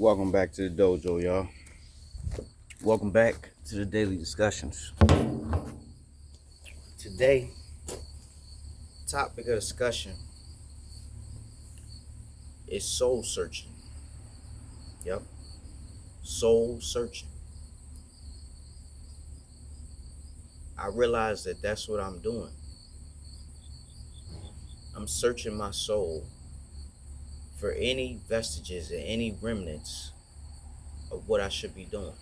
Welcome back to the dojo, y'all. Welcome back to the daily discussions. Today, topic of discussion is soul searching. Yep, soul searching. I realize that that's what I'm doing. I'm searching my soul for any vestiges and any remnants of what I should be doing.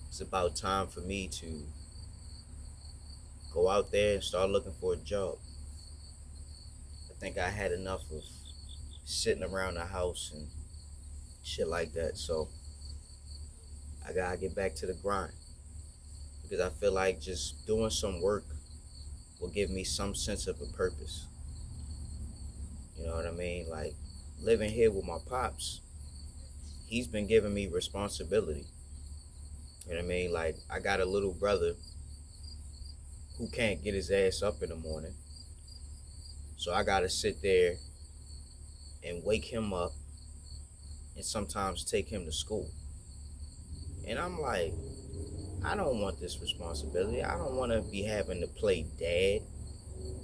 It's about time for me to go out there and start looking for a job. I think I had enough of sitting around the house and shit like that. So I gotta get back to the grind because I feel like just doing some work will give me some sense of a purpose. You know what I mean? Like living here with my pops, he's been giving me responsibility. You know what I mean? Like I got a little brother who can't get his ass up in the morning. So I gotta sit there and wake him up and sometimes take him to school. And I'm like, I don't want this responsibility. I don't want to be having to play dad.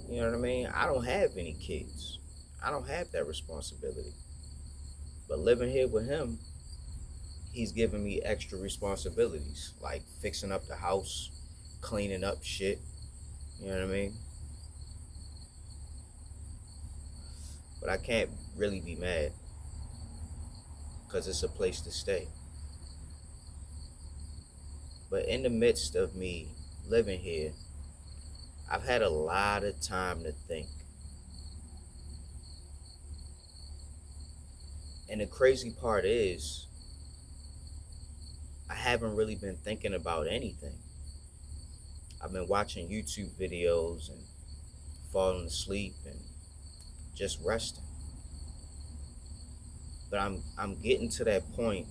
You know what I mean? I don't have any kids. I don't have that responsibility. But living here with him, he's giving me extra responsibilities, like fixing up the house, cleaning up shit. You know what I mean? But I can't really be mad because it's a place to stay. But in the midst of me living here, I've had a lot of time to think. And the crazy part is, I haven't really been thinking about anything. I've been watching YouTube videos and falling asleep and just resting. But I'm getting to that point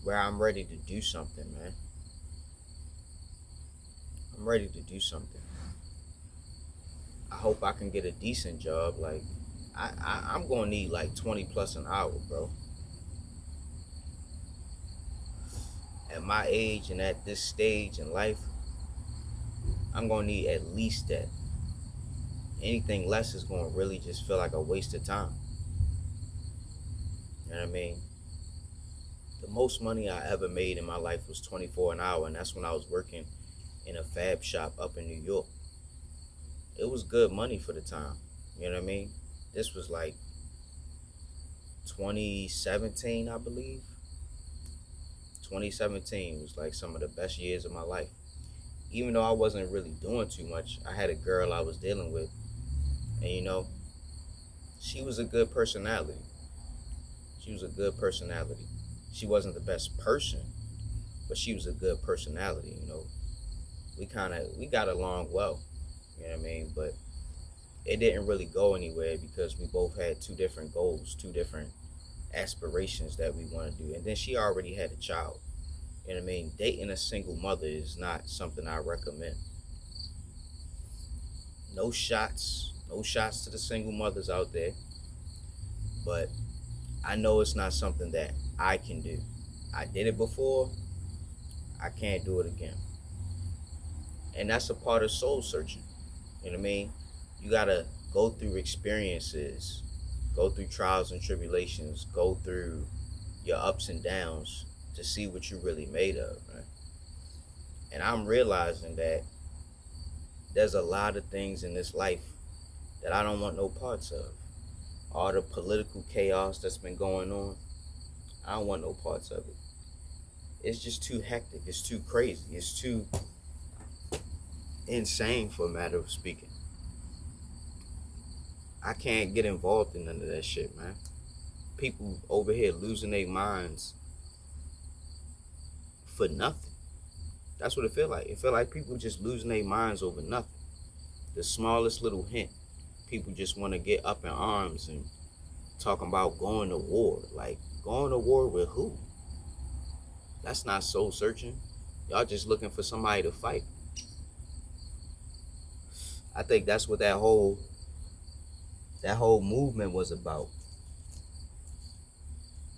where I'm ready to do something, man. I'm ready to do something. I hope I can get a decent job. Like I'm gonna need like 20 plus an hour, bro. At my age and at this stage in life, I'm gonna need at least that. Anything less is gonna really just feel like a waste of time. You know what I mean? The most money I ever made in my life was 24 an hour, and that's when I was working in a fab shop up in New York. It was good money for the time. You know what I mean? This was like 2017, I believe. 2017 was like some of the best years of my life. Even though I wasn't really doing too much, I had a girl I was dealing with, and she was a good personality. She was a good personality. She wasn't the best person, but she was a good personality. We got along well. You know what I mean? But it didn't really go anywhere because we both had two different goals, two different aspirations that we want to do. And then she already had a child. You know what I mean? Dating a single mother is not something I recommend. No shots to the single mothers out there. But I know it's not something that I can do. I did it before. I can't do it again. And that's a part of soul searching. You know what I mean? You gotta go through experiences, go through trials and tribulations, go through your ups and downs to see what you're really made of, man. And I'm realizing that there's a lot of things in this life that I don't want no parts of. All the political chaos that's been going on, I don't want no parts of it. It's just too hectic. It's too crazy. It's too insane, for a matter of speaking. I can't get involved in none of that shit, man. People over here losing their minds for nothing. That's what it feel like. It feel like people just losing their minds over nothing. The smallest little hint, people just want to get up in arms and talking about going to war. Like, going to war with who? That's not soul searching. Y'all just looking for somebody to fight. I think that's what that whole that whole movement was about.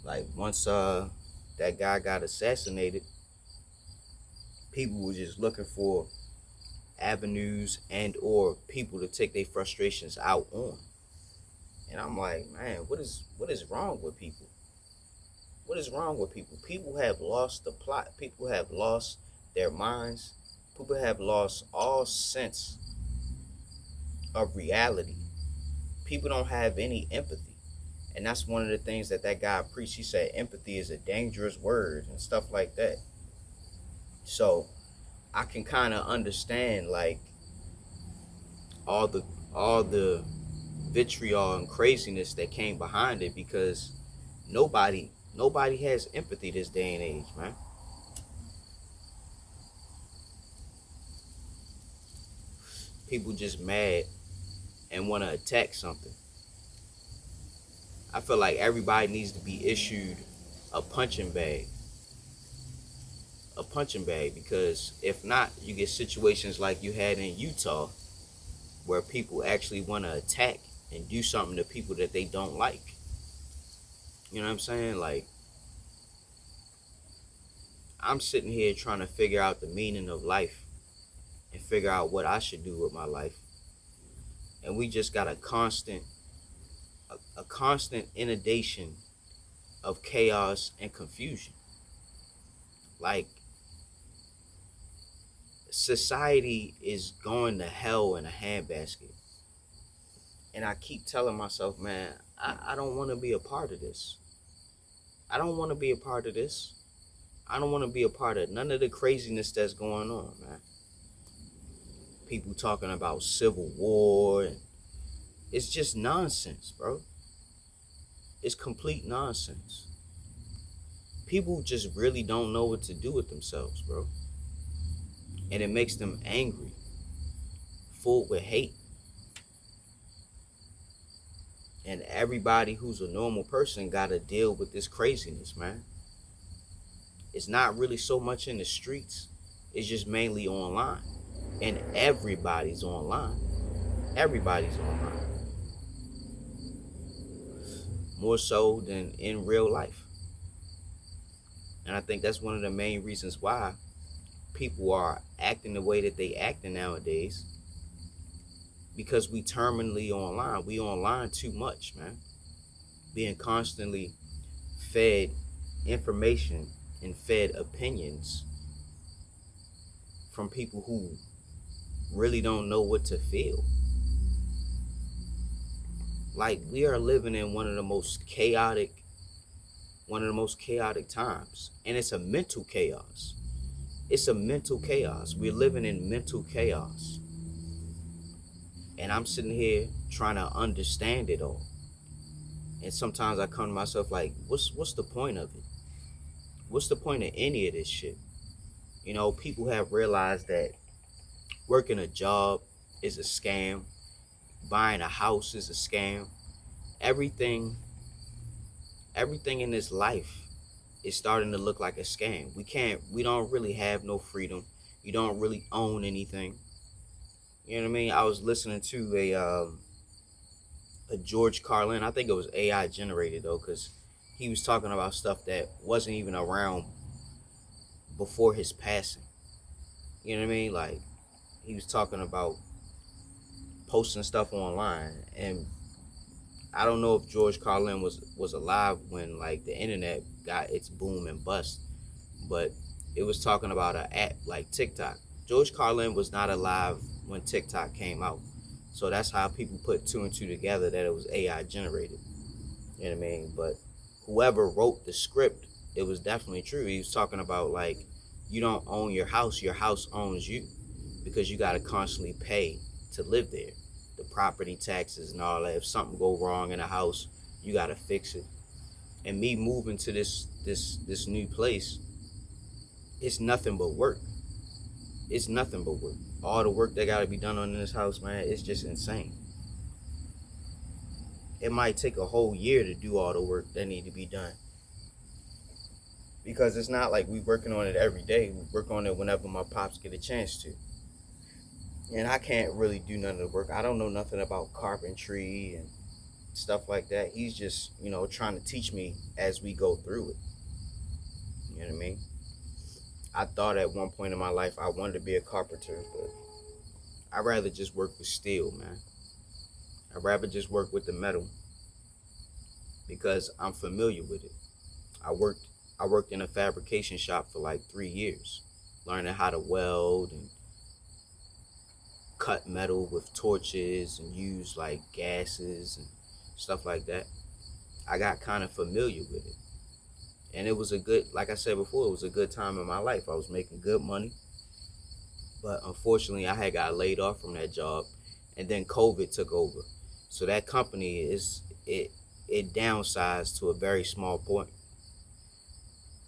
Like once that guy got assassinated, people were just looking for avenues and or people to take their frustrations out on. And I'm like, man, what is wrong with people? What is wrong with people? People have lost the plot. People have lost their minds. People have lost all sense of reality. People don't have any empathy. And that's one of the things that guy preached. He said empathy is a dangerous word and stuff like that. So I can kind of understand like all the all the vitriol and craziness that came behind it, because nobody has empathy this day and age, man. People just mad and want to attack something. I feel like everybody needs to be issued a punching bag. A punching bag, because if not, you get situations like you had in Utah where people actually want to attack and do something to people that they don't like. You know what I'm saying? Like, I'm sitting here trying to figure out the meaning of life and figure out what I should do with my life. And we just got a constant inundation of chaos and confusion. Like, society is going to hell in a handbasket. And I keep telling myself, man, I don't want to be a part of this. I don't want to be a part of this. I don't want to be a part of none of the craziness that's going on, man. People talking about civil war, and it's just nonsense, bro. It's complete nonsense. People just really don't know what to do with themselves, bro. And it makes them angry, full with hate. And everybody who's a normal person got to deal with this craziness, man. It's not really so much in the streets. It's just mainly online. And everybody's online. Everybody's online. More so than in real life. And I think that's one of the main reasons why people are acting the way that they acting nowadays. Because we terminally online. We online too much, man. Being constantly fed information and fed opinions from people who really don't know what to feel. Like, we are living in one of the most chaotic times. And it's a mental chaos. It's a mental chaos. We're living in mental chaos. And I'm sitting here trying to understand it all. And sometimes I come to myself like, what's the point of it? What's the point of any of this shit? You know, people have realized that working a job is a scam. Buying a house is a scam. Everything in this life is starting to look like a scam. We don't really have no freedom. You don't really own anything. You know what I mean? I was listening to a George Carlin. I think it was AI generated though, because he was talking about stuff that wasn't even around before his passing. You know what I mean? Like, he was talking about posting stuff online, and I don't know if George Carlin was alive when like the internet got its boom and bust, but it was talking about an app like TikTok. George Carlin was not alive when TikTok came out, so that's how people put two and two together that it was AI generated. You know what I mean? But whoever wrote the script, it was definitely true. He was talking about like, you don't own your house owns you, because you got to constantly pay to live there. The property taxes and all that. If something go wrong in a house, you got to fix it. And me moving to this new place, it's nothing but work. It's nothing but work. All the work that got to be done on this house, man, it's just insane. It might take a whole year to do all the work that need to be done, because it's not like we working on it every day. We work on it whenever my pops get a chance to. And I can't really do none of the work. I don't know nothing about carpentry and stuff like that. He's just, trying to teach me as we go through it. You know what I mean? I thought at one point in my life I wanted to be a carpenter, but I'd rather just work with steel, man. I'd rather just work with the metal because I'm familiar with it. I worked I worked in a fabrication shop for like 3 years, learning how to weld and cut metal with torches and use like gases and stuff like that. I got kind of familiar with it. And it was a good, like I said before, it was a good time in my life. I was making good money. But unfortunately, I had got laid off from that job, and then COVID took over. So that company it downsized to a very small point,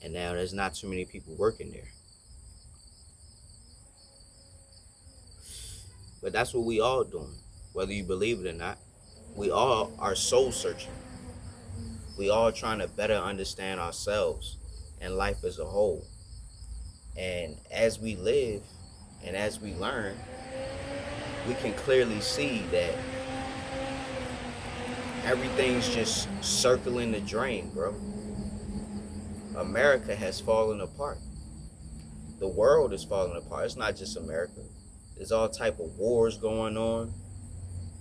and now there's not too many people working there. But that's what we all doing, whether you believe it or not. We all are soul searching. We all trying to better understand ourselves and life as a whole. And as we live and as we learn, we can clearly see that everything's just circling the drain, bro. America has fallen apart. The world is falling apart. It's not just America. There's all type of wars going on.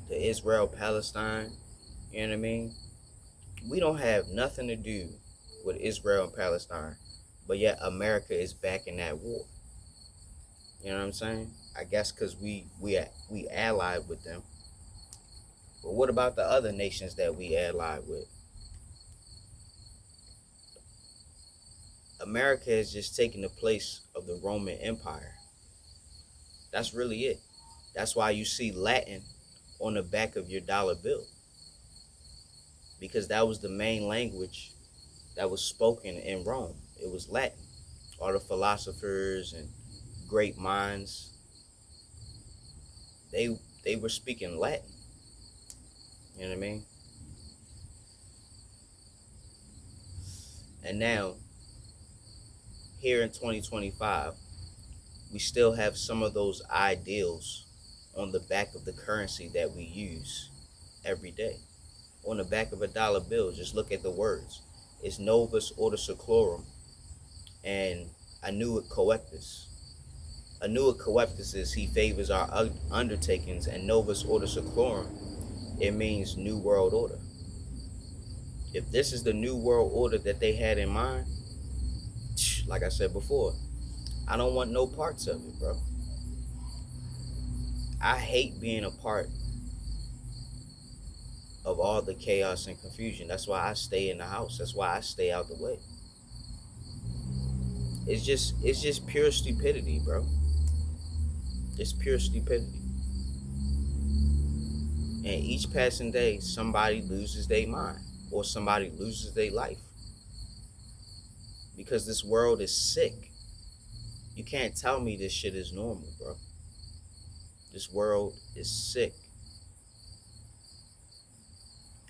The Israel Palestine, you know what I mean? We don't have nothing to do with Israel and Palestine, but yet America is back in that war. You know what I'm saying? I guess because we allied with them. But what about the other nations that we allied with? America has just taken the place of the Roman Empire. That's really it. That's why you see Latin on the back of your dollar bill, because that was the main language that was spoken in Rome. It was Latin. All the philosophers and great minds, they were speaking Latin. You know what I mean? And now, here in 2025, we still have some of those ideals on the back of the currency that we use every day. On the back of a dollar bill, just look at the words. It's Novus Ordo Seclorum and Annuit Coeptis. Annuit Coeptis is he favors our undertakings, and Novus Ordo Seclorum, it means New World Order. If this is the New World Order that they had in mind, like I said before, I don't want no parts of it, bro. I hate being a part of all the chaos and confusion. That's why I stay in the house. That's why I stay out the way. It's just pure stupidity, bro. It's pure stupidity. And each passing day, somebody loses their mind or somebody loses their life. Because this world is sick. You can't tell me this shit is normal, bro. This world is sick.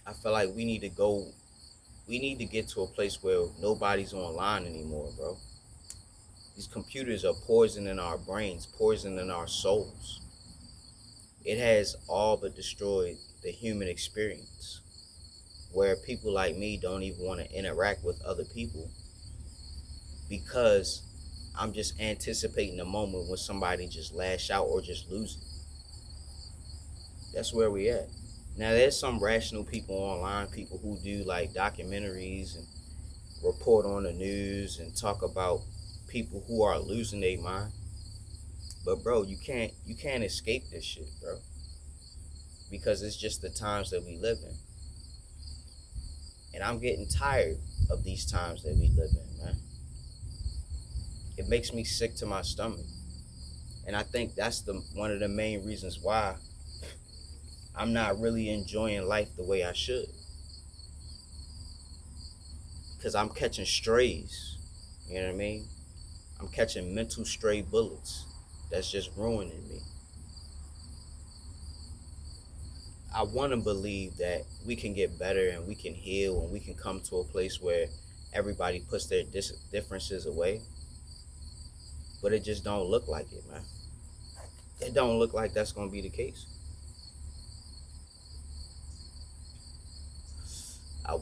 I feel like we need to get to a place where nobody's online anymore, bro. These computers are poisoning our brains, poisoning our souls. It has all but destroyed the human experience, where people like me don't even want to interact with other people because I'm just anticipating the moment when somebody just lash out or just lose it. That's where we at. Now, there's some rational people online, people who do like documentaries and report on the news and talk about people who are losing their mind. But bro, you can't escape this shit, bro. Because it's just the times that we live in. And I'm getting tired of these times that we live in, man. It makes me sick to my stomach. And I think that's one of the main reasons why I'm not really enjoying life the way I should. Because I'm catching strays. You know what I mean? I'm catching mental stray bullets that's just ruining me. I want to believe that we can get better and we can heal and we can come to a place where everybody puts their differences away. But it just don't look like it, man. It don't look like that's going to be the case.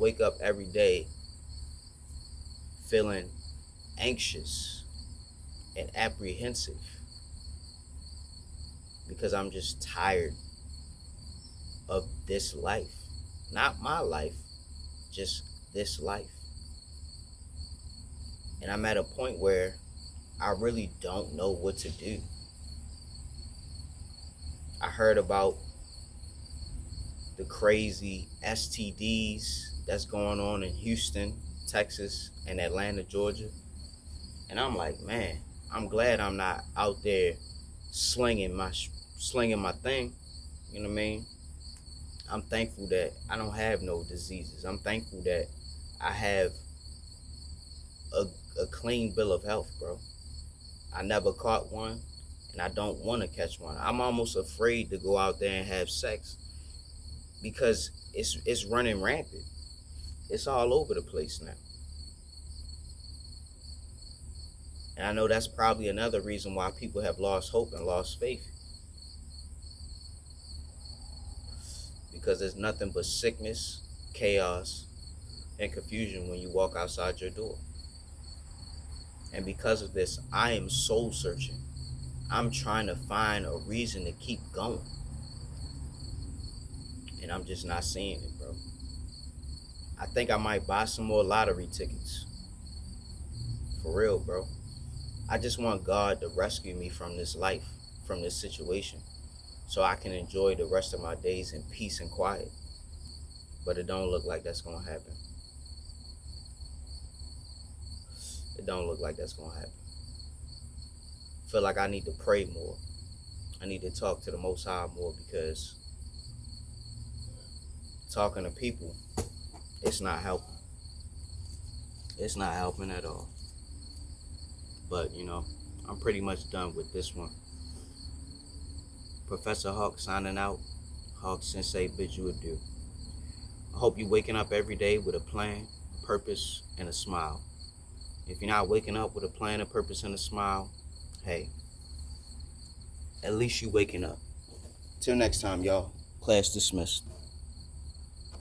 wake up every day feeling anxious and apprehensive because I'm just tired of this life. Not my life, just this life. And I'm at a point where I really don't know what to do. I heard about the crazy STDs that's going on in Houston, Texas, and Atlanta, Georgia. And I'm like, man, I'm glad I'm not out there slinging my thing. You know what I mean? I'm thankful that I don't have no diseases. I'm thankful that I have a clean bill of health, bro. I never caught one, and I don't want to catch one. I'm almost afraid to go out there and have sex because it's running rampant. It's all over the place now. And I know that's probably another reason why people have lost hope and lost faith. Because there's nothing but sickness, chaos, and confusion when you walk outside your door. And because of this, I am soul searching. I'm trying to find a reason to keep going. And I'm just not seeing it, bro. I think I might buy some more lottery tickets. For real, bro. I just want God to rescue me from this life, from this situation, so I can enjoy the rest of my days in peace and quiet. But it don't look like that's gonna happen. It don't look like that's gonna happen. I feel like I need to pray more. I need to talk to the Most High more, because talking to people, it's not helping. It's not helping at all. But, I'm pretty much done with this one. Professor Hawk signing out. Hawk Sensei bids you adieu. I hope you're waking up every day with a plan, a purpose, and a smile. If you're not waking up with a plan, a purpose, and a smile, hey, at least you're waking up. Till next time, y'all. Class dismissed.